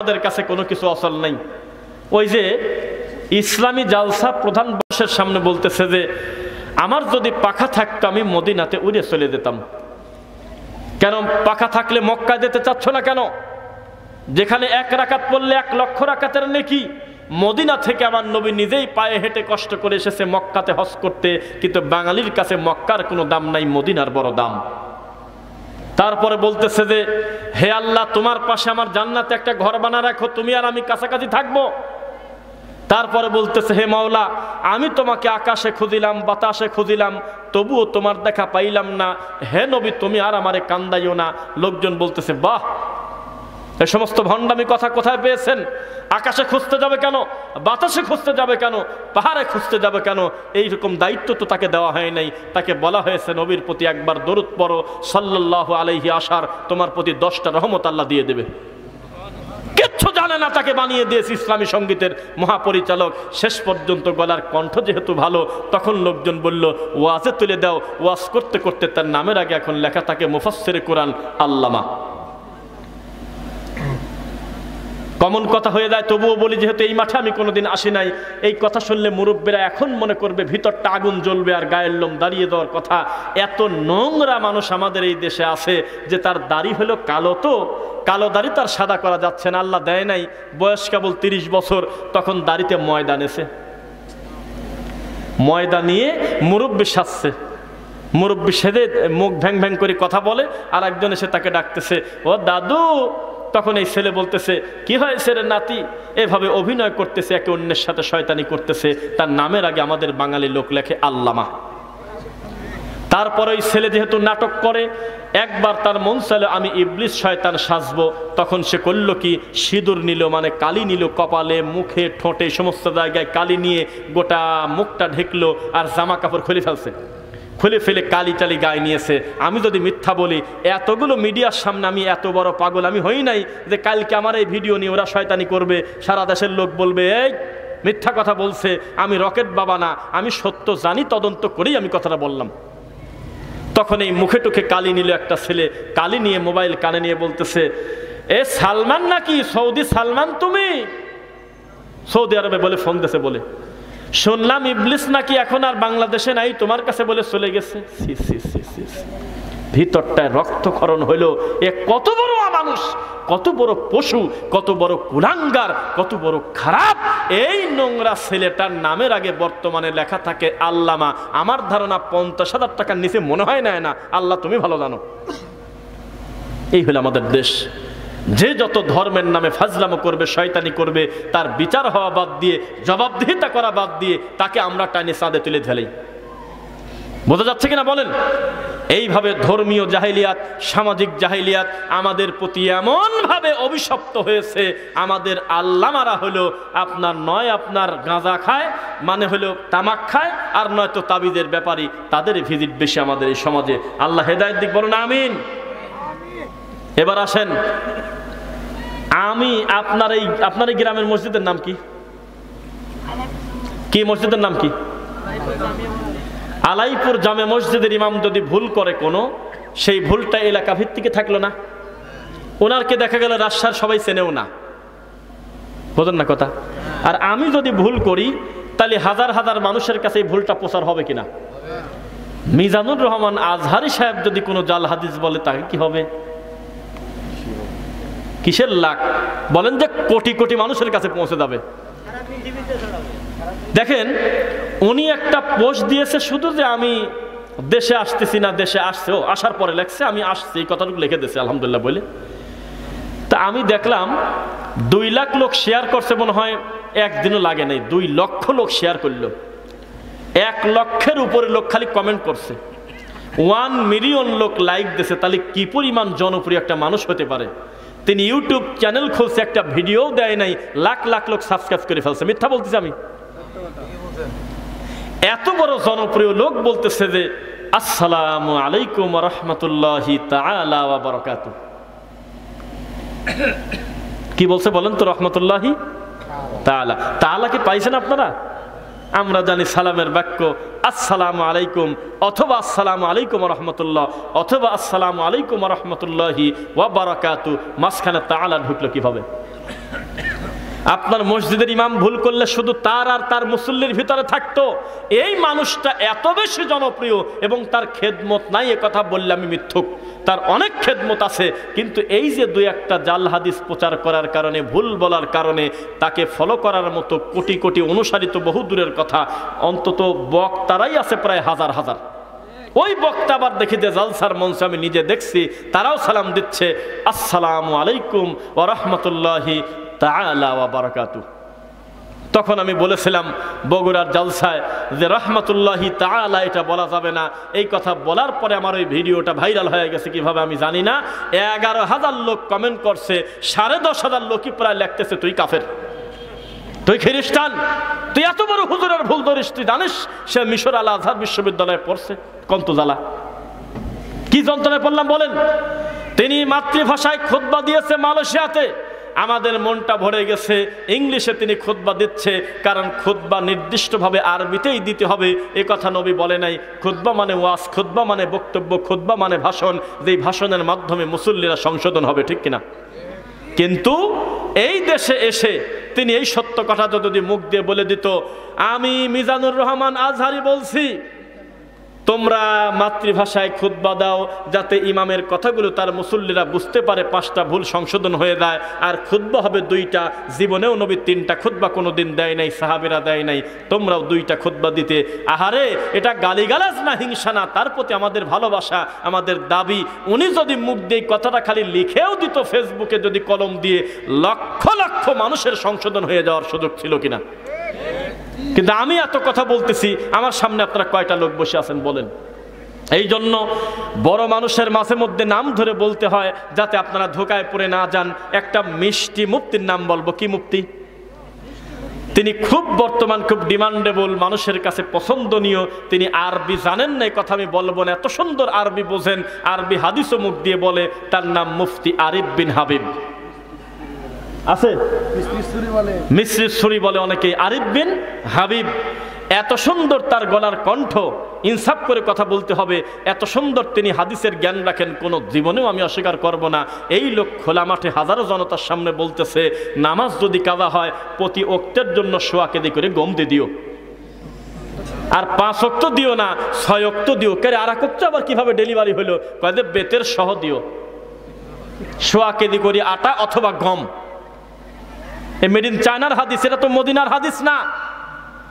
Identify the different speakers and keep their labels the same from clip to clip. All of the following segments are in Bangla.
Speaker 1: আমাদের কাছে কোনো কিছু অচল নাই। ওই যে ইসলামী জালসা প্রধান বর্ষের সামনে বলতেছে যে আমার যদি পাখা থাকতো আমি মদিনাতে উড়ে চলে যেতাম। কেন পাখা থাকলে মক্কা যেতে চাচ্ছ না কেন? যেখানে 1 রাকাত পড়লে 1 লক্ষ রাকাতের নেকি। মদিনা থেকে আমার নবী নিজেই পায়ে হেঁটে কষ্ট করে এসেছে মক্কাতে হজ করতে, কিন্তু বাঙালির কাছে মক্কার কোনো দাম নাই, মদিনার বড় দাম। তারপরে বলতেছে যে হে আল্লাহ, তোমার পাশে আমার জান্নাতে একটা ঘর বানা রাখো, তুমি আর আমি কাছাকাছি থাকবো। তারপরে বলতেছে হে মাওলা, আমি তোমাকে আকাশে খুঁজিলাম, বাতাসে খুঁজিলাম, তবুও তোমার দেখা পাইলাম না। হে নবী, তুমি আর আমারে কান্দাইও না। লোকজন বলতেছে বাহ, এ সমস্ত ভণ্ডামি কথা কোথায় পেয়েছেন? আকাশে খুঁজতে যাবে কেন? বাতাসে খুঁজতে যাবে কেন? পাহাড়ে খুঁজতে যাবে কেন? এইরকম দায়িত্ব তো তাকে দেওয়া হয় নাই। তাকে বলা হয়েছে নবীর প্রতি একবার দরুদ পড়ো সাল্লাল্লাহু আলাইহি আসার, তোমার প্রতি 10টা রহমত আল্লাহ দিয়ে দেবে। কিচ্ছু জানে না, তাকে বানিয়ে দিয়েছে ইসলামী সঙ্গীতের মহাপরিচালক। শেষ পর্যন্ত গলার কণ্ঠ যেহেতু ভালো, তখন লোকজন বলল ওয়াজে তুলে দাও। ওয়াজ করতে করতে তার নামের আগে এখন লেখা থাকে মুফাসসিরে কোরআন আল্লামা। কমন কথা হয়ে যায়, তবুও বলি যেহেতু এই মাঠে আমি কোনোদিন আসি নাই, এই কথা শুনলে মুরব্বীরা এখন মনে করবে ভিতরটা আগুন জ্বলবে আর গায়ের লোম দাঁড়িয়ে দেওয়ার কথা। এত নোংরা মানুষ আমাদের এই দেশে আছে যে তার দাড়ি হলো কালো, তো কালো দাড়ি তার সাদা করা যাচ্ছে না, আল্লাহ দেয় নাই। বয়স কেবল 30 বছর, তখন দাড়িতে ময়দা নেছে, ময়দা নিয়ে মুরব্বী সাজছে। মুরব্বী সেদে মুখ ভ্যাং ভ্যাং করে কথা বলে, আর একজন এসে তাকে ডাকতেছে ও দাদু। তখন এই ছেলে বলতেছে কি হয়েছে রে নাতি? এভাবে অভিনয় করতেছে, একে অন্যের সাথে শয়তানি করতেছে। তার নামের আগে আমাদের বাঙালি লোক লেখে আল্লামা। তারপরে ওই ছেলে যেহেতু নাটক করে, একবার তার মন চাইল আমি ইবলিস শয়তান সাজবো। তখন সে করল কি, সিঁদুর নিল, মানে কালি নিল, কপালে, মুখে, ঠোঁটে, সমস্ত জায়গায় কালি নিয়ে গোটা মুখটা ঢেকলো, আর জামা কাপড় খুলে ফেলছে। খুলে ফেলে কালি টালি গায়ে নিয়েছে। আমি যদি মিথ্যা বলি, এতগুলো মিডিয়ার সামনে আমি এত বড় পাগল আমি হই নাই যে কালকে আমার এই ভিডিও নিয়ে ওরা শয়তানি করবে, সারা দেশের লোক বলবে এই মিথ্যা কথা বলছে। আমি রকেট বাবা না, আমি সত্য জানি, তদন্ত করেই আমি কথাটা বললাম। তখন এই মুখে টুখে কালি নিল একটা ছেলে, কালি নিয়ে মোবাইল কানে নিয়ে বলতেছে এ সালমান নাকি? সৌদি সালমান তুমি? সৌদি আরবে বলে ফোন দিয়েছে, বলে শুনলাম ইবলিস নাকি এখন আর বাংলাদেশে নাই, তোমার কাছে বলে চলে গেছে। ভিতরটায় রক্তক্ষরণ হইল। এ কত বড় মানুষ, কত বড় পশু, কত বড় কুলাঙ্গার, কত বড় খারাপ। এই নোংরা ছেলেটার নামের আগে বর্তমানে লেখা থাকে আল্লামা। আমার ধারণা 50,000 টাকার নিচে মনে হয় না। আল্লাহ তুমি ভালো জানো। এই হলো আমাদের দেশ। যে যত ধর্মের নামে ফাজলামো করবে, শয়তানি করবে, তার বিচার হওয়া বাদ দিয়ে, জবাবদিহিতা করা বাদ দিয়ে তাকে আমরা টাইনে চাঁদে তুলে ফেলি। বোঝা যাচ্ছে কিনা বলেন? এইভাবে ধর্মীয় জাহিলিয়াত, সামাজিক জাহিলিয়াত আমাদের প্রতি এমন ভাবে অভিশপ্ত হয়েছে। আমাদের আল্লামারা হলো নয় আপনার গাঁজা খায়, মানে হলো তামাক খায়, আর নয়তো তাবিজের ব্যাপারী, তাদের ভিজিট বেশি আমাদের এই সমাজে। আল্লাহ হেদায়েত দিক, বলুন আমিন। এবার আসেন, আমি আপনার এই গ্রামের মসজিদের নাম কি? কি মসজিদের নাম কি? আলাইপুর জামে মসজিদের ইমাম যদি ভুল করে কোনো, সেই ভুলটা এলাকা ভিত্তিকে থাকলো না, ওনারকে দেখা গেল রাজশাহীর সবাই চেনেও না। বোঝেন না কথা? আর আমি যদি ভুল করি, তাহলে হাজার হাজার মানুষের কাছে এই ভুলটা প্রচার হবে কিনা? মিজানুর রহমান আজহারি সাহেব যদি কোনো জাল হাদিস বলে, তাকে কি হবে? কিসের লাখ? বলেন যে কোটি কোটি মানুষের কাছে পৌঁছে যাবে। দেখেন, উনি একটা পোস্ট দিয়েছে শুধু যে আমি দেশে আসতেছি না, দেশে আসছে, ও আসার পরে লেখছে আমি আসছি, এই কথাটুকু লিখে দিয়েছে আলহামদুলিল্লাহ বলে। তা আমি দেখলাম 2 লাখ লোক শেয়ার করছে, মনে হয় একদিনও লাগে নাই, 2 লক্ষ লোক শেয়ার করলো। 1 লক্ষের উপরে লোক খালি কমেন্ট করছে, 1 মিলিয়ন লোক লাইক দিয়েছে। তাহলে কি পরিমাণ জনপ্রিয় একটা মানুষ হতে পারে? তিনি ইউটিউব চ্যানেল খুলছে, একটা ভিডিও দেয় নাই, লাখ লাখ লোক সাবস্ক্রাইব করে ফেলছে। মিথ্যা বলতেছি আমি? এত বড় জনপ্রিয় লোক বলতেছে যে আসসালামু আলাইকুম ওয়া রাহমাতুল্লাহি তাআলা ওয়া বারাকাতুহু। কি বলছে বলেন তো? রহমাতুল্লাহি তাআলা। তাআলা কি পাইছেন আপনারা? আমরা জানি সালামের বাক্য আসসালামু আলাইকুম, অথবা আসসালামু আলাইকুম ওয়া রাহমাতুল্লাহ, অথবা আসসালামু আলাইকুম ওয়া রাহমাতুল্লাহি ওয়া বারাকাতুহু। মাঝখানে তাআলা ঢুকলো কিভাবে? আপনার মসজিদের ইমাম ভুল করলে শুধু তার আর তার মুসল্লির ভিতরে থাকতো, এই মানুষটা এত বেশি জনপ্রিয় এবং তার খেদমত নাই এ কথা বললে আমি মিথ্যুক। তার অনেক খেদমত আছে, কিন্তু এই যে দুই একটা জাল হাদিস প্রচার করার কারণে, ভুল বলার কারণে তাকে ফলো করার মতো কোটি কোটি অনুসারী তো বহু দূরের কথা, অন্তত বক্তারাই আছে প্রায় হাজার হাজার। ওই বক্তা আবার দেখি যে জালসার মঞ্চে আমি নিজে দেখছি, তারাও সালাম দিচ্ছে, আসসালামু আলাইকুম ওয়া রাহমাতুল্লাহি তাআলা ওয়া বারাকাতুহু। তখন আমি বলেছিলাম বগুড়ার জালসায় যে রহমাতুল্লাহি তাআলা এটা বলা যাবে না। এই কথা বলার পরে আমার ওই ভিডিওটা ভাইরাল হয়ে গেছে কিভাবে আমি জানি না। 11,000 লোক কমেন্ট করছে, 10,500 লোকই প্রায় লিখতেছে তুই কাফের, তুই খ্রিস্টান, তুই এত বড় হুজুরের ভুল ধরিস, তুই জানিস সে মিশর আল আজহার বিশ্ববিদ্যালয়ে পড়ছে। কন্ত জ্বালা, কি যন্ত্রণায় পড়লাম বলেন। তিনি মাতৃভাষায় খুতবা দিয়েছে মালয়েশিয়াতে, আমাদের মনটা ভরে গেছে। ইংলিশে তিনি খুতবা দিচ্ছে, কারণ খুতবা নির্দিষ্টভাবে আরবিতেই দিতে হবে, এ কথা নবী বলে নাই। খুতবা মানে ওয়াজ, খুতবা মানে বক্তব্য, খুতবা মানে ভাষণ, যেই ভাষণের মাধ্যমে মুসল্লিরা সংশোধন হবে, ঠিক কিনা? কিন্তু এই দেশে এসে তিনি এই সত্য কথা যদি মুখ দিয়ে বলে দিত, আমি মিজানুর রহমান আজহারি বলছি, তোমরা মাতৃভাষায় খুতবা দাও যাতে ইমামের কথাগুলো তার মুসল্লিরা বুঝতে পারে, 5টা ভুল সংশোধন হয়ে যায়, আর খুতবা হবে 2টা। জীবনেও নবী 3টা খুতবা কোনোদিন দেয় নাই, সাহাবীরা দেয় নাই, তোমরাও 2টা খুতবা দিতে। আহারে, এটা গালিগালাজ না, হিংসা না, তার প্রতি আমাদের ভালোবাসা, আমাদের দাবি। উনি যদি মুখ দিয়ে কথাটা খালি লিখেও দিত ফেসবুকে, যদি কলম দিয়ে, লক্ষ লক্ষ মানুষের সংশোধন হয়ে যাওয়ার সুযোগ ছিল কিনা? কিন্তু আমি এত কথা বলতেছি, আমার সামনে আপনারা কয়টা লোক বসে আছেন বলেন? এই জন্য বড় মানুষের মাঝে মধ্যে নাম ধরে বলতে হয় যাতে আপনারা ধোকায় পড়ে না যান। একটা মিষ্টি মুফতির নাম বলবো। কি মুফতি? তিনি খুব বর্তমান খুব ডিমান্ডেবল, মানুষের কাছে পছন্দনীয়। তিনি আরবি জানেন না, এই কথা আমি বলবো না, এত সুন্দর আরবি বোঝেন, আরবি হাদিসও মুখ দিয়ে বলে। তার নাম মুফতি আরিফ বিন হাবিব। আছে মিস্ত্রি ছুরি বলে অনেকে, আরিফ বিন হাবিব। এত সুন্দর তার গলার কণ্ঠ, ইনসাফ করে কথা বলতে হবে, এত সুন্দর তিনি হাদিসের জ্ঞান রাখেন, কোনো জীবনেও আমি অস্বীকার করব না। এই লোক খোলা মাঠে হাজারো জনতার সামনে বলতেছে, নামাজ যদি কাজা হয় প্রতি ওয়াক্তের জন্য 100 কেজি করে গম দিয়ে দিও, আর 5 ওয়াক্ত দিও না, 6 ওয়াক্ত দিও। কে আর এক ওয়াক্ত আবার কিভাবে ডেলিভারি হলো? কয়েক বেতের সহ দিও, 100 কেজি করে আটা অথবা গম। এই মেড ইন চায়নার হাদিস, এটা তো মদিনার হাদিস না,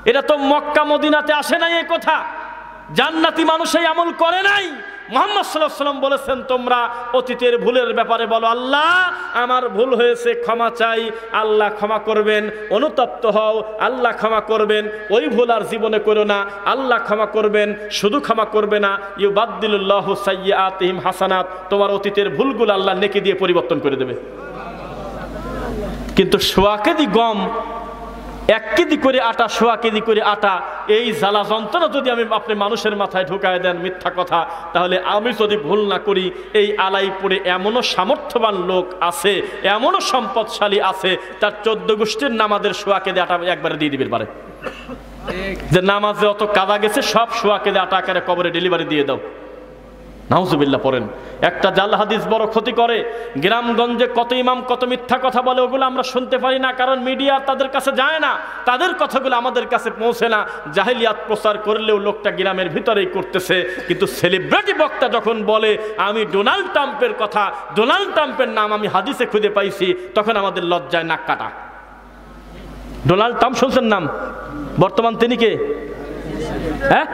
Speaker 1: এটা তো মক্কা মদিনাতে আসে নাই। এই কথা জান্নাতি মানুষ এই আমল করে নাই। মুহাম্মদ সাল্লাল্লাহু আলাইহি ওয়াসাল্লাম বলেছেন, তোমরা অতীতের ভুলের ব্যাপারে বলো, আল্লাহ আমার ভুল হয়েছে, ক্ষমা চাই, আল্লাহ ক্ষমা করবেন। অনুতপ্ত হও, আল্লাহ ক্ষমা করবেন। ওই ভুল আর জীবনে করো না, আল্লাহ ক্ষমা করবেন। শুধু ক্ষমা করবে না, ইউবাদদিলুল্লাহু সাইয়্যাতিহিম হাসানাত, তোমার অতীতের ভুলগুলো আল্লাহ নেকি দিয়ে পরিবর্তন করে দেবে। কিন্তু 100 কেজি গম, 1 কেজি করে আটা, 100 কেজি করে আটা, এই জ্বালা যন্ত্রণা যদি আপনি মানুষের মাথায় ঢুকায় দেন মিথ্যা কথা, তাহলে আমি যদি ভুল না করি, এই আলাইপুরে এমনও সামর্থ্যবান লোক আছে, এমনও সম্পদশালী আছে, তার 14 গোষ্ঠীর নামাজের 100 কেজি আটা একবারে দিয়ে দিবে পারে, যে নামাজে অত কাদা গেছে, সব 100 কেজি আটা আকারে কবরে ডেলিভারি দিয়ে দাও। নাউজুবিল্লাহ পড়েন। একটা জাল হাদিস বড় ক্ষতি করে। গ্রামগঞ্জে কত ইমাম কত মিথ্যা কথা বলে, ওগুলো আমরা শুনতে পারি না, কারণ মিডিয়া তাদের কাছে যায় না, তাদের কথাগুলো আমাদের কাছে পৌঁছে না। জাহেলিয়াত প্রচার করলেও লোকটা গ্রামের ভিতরেই করতেছে। কিন্তু সেলিব্রিটি বক্তা যখন বলে আমি ডোনাল্ড ট্রাম্পের কথা, ডোনাল্ড ট্রাম্পের নাম আমি হাদিসে খুঁজে পাইছি, তখন আমাদের লজ্জায় নাক কাটা। ডোনাল্ড ট্রাম্প শুনছেন নাম? বর্তমান তিনি কে? হ্যাঁ,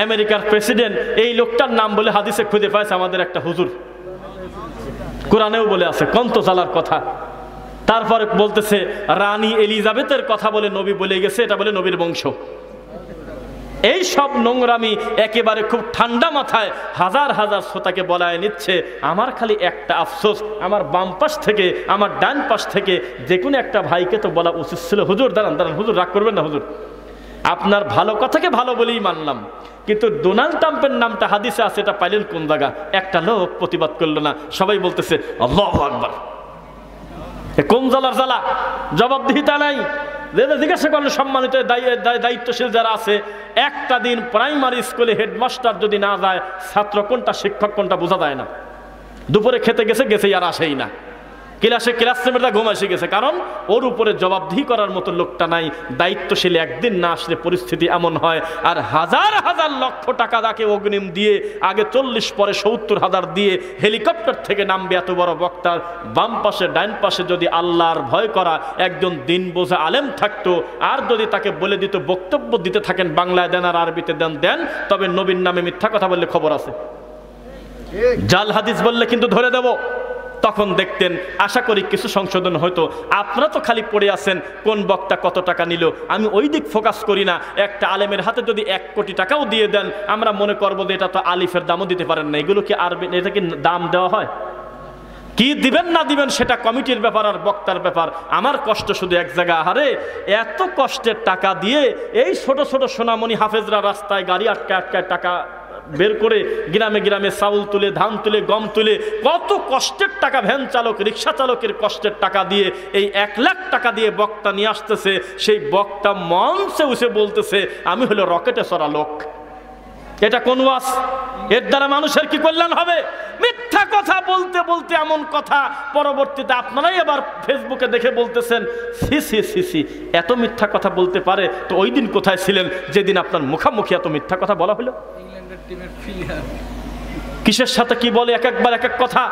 Speaker 1: আমেরিকার প্রেসিডেন্ট। এই লোকটার নাম বলে হাদিসে খুঁজে পাইছে আমাদের একটা হুজুর, কোরআনেও বলে আছে। কন্ত জালার কথা। তারপরে বলতেছে রানী এলিজাবেথের কথা বলে নবী বলে গেছে, এটা বলে নবীর বংশ। এই সব নোংরামি একেবারে খুব ঠান্ডা মাথায় হাজার হাজার শ্রোতাকে বলায় নিচ্ছে। আমার খালি একটা আফসোস, আমার বাম পাশ থেকে, আমার ডান পাশ থেকে যে কোনো একটা ভাইকে তো বলা উচিত ছিল, হুজুর দাঁড়ান দাঁড়ান, হুজুর রাগ করবেন না, হুজুর আপনার ভালো কথাকে ভালো বলেই মানলাম, কিন্তু ডোনাল্ড ট্রাম্পের নামটা হাদিসে আছে, এটা পাইলেন কোন জায়গা? একটা লোক প্রতিবাদ করলো না, সবাই বলতেছে আল্লাহু আকবার। কোন জ্বালার জ্বালা? জবাবদিহিতা নাই। জিজ্ঞাসা করলে সম্মানিত দায়িত্বশীল যারা আছে, একটা দিন প্রাইমারি স্কুলে হেডমাস্টার যদি না যায়, ছাত্র কোনটা শিক্ষক কোনটা বোঝা যায় না। দুপুরে খেতে গেছে, গেছে আর আসেই না। ক্লাসে ক্লাসমেটরা ঘুম এসে গেছে, কারণ ওর উপরে জবাবদিহি করার মতো লোকটা নাই। দায়িত্বশীল একদিন না আসলে পরিস্থিতি এমন হয়। আর হাজার হাজার লক্ষ টাকা তাকে অগ্রিম দিয়ে, আগে 40 পরে 70,000 দিয়ে হেলিকপ্টার থেকে নামবে এত বড় বক্তার বাম পাশে ডাইন পাশে যদি আল্লাহর ভয় করা একজন দিন বোঝা আলেম থাকতো, আর যদি তাকে বলে দিত বক্তব্য দিতে থাকেন বাংলায় দেন আর আরবিতে দেন, তবে নবীর নামে মিথ্যা কথা বললে খবর আছে, জাল হাদিস বললে কিন্তু ধরে দেব। তখন দেখতেন, আশা করি কিছু সংশোধন হয়তো। আপনারা তো খালি পড়ে আছেন কোন বক্তা কত টাকা নিল, আমি ওই দিক ফোকাস করি না। একটা আলেমের হাতে যদি 1 কোটি টাকাও দিয়ে দেন, আমরা মনে করবো যে এটা তো আলিফের দামও দিতে পারেন না। এগুলো কি আরবি, এটা কি দাম দেওয়া হয়? কি দিবেন না দিবেন সেটা কমিটির ব্যাপার আর বক্তার ব্যাপার। আমার কষ্ট শুধু এক জায়গা, আহারে এত কষ্টের টাকা দিয়ে এই ছোট ছোট সোনামণি হাফেজরা রাস্তায় গাড়ি আটকায় টাকা বের করে গ্রামে গ্রামে চাউল তুলে, ধান তুলে, গম তুলে, কত কষ্টের টাকা ভ্যান চালক রিক্সা চালকের কষ্টের টাকা দিয়ে এই 1 লাখ টাকা দিয়ে বক্তা নিয়ে আসতেছে। সেই বক্তা মঞ্চে উঠে বলতেছে আমি হলো রকেটে চড়া লোক। এটা কোন ওয়াজ? এর দ্বারা মানুষের কি কল্যাণ হবে? মিথ্যা কথা বলতে বলতে এমন কথা পরবর্তীতে আপনারাই আবার ফেসবুকে দেখে বলতেছেন সি সি সি সি, এত মিথ্যা কথা বলতে পারে। তো ওই দিন কোথায় ছিলেন যেদিন আপনার মুখামুখি এত মিথ্যা কথা বলা হলো? কিসের সাথে কি বলে, এক একবার এক এক কথা।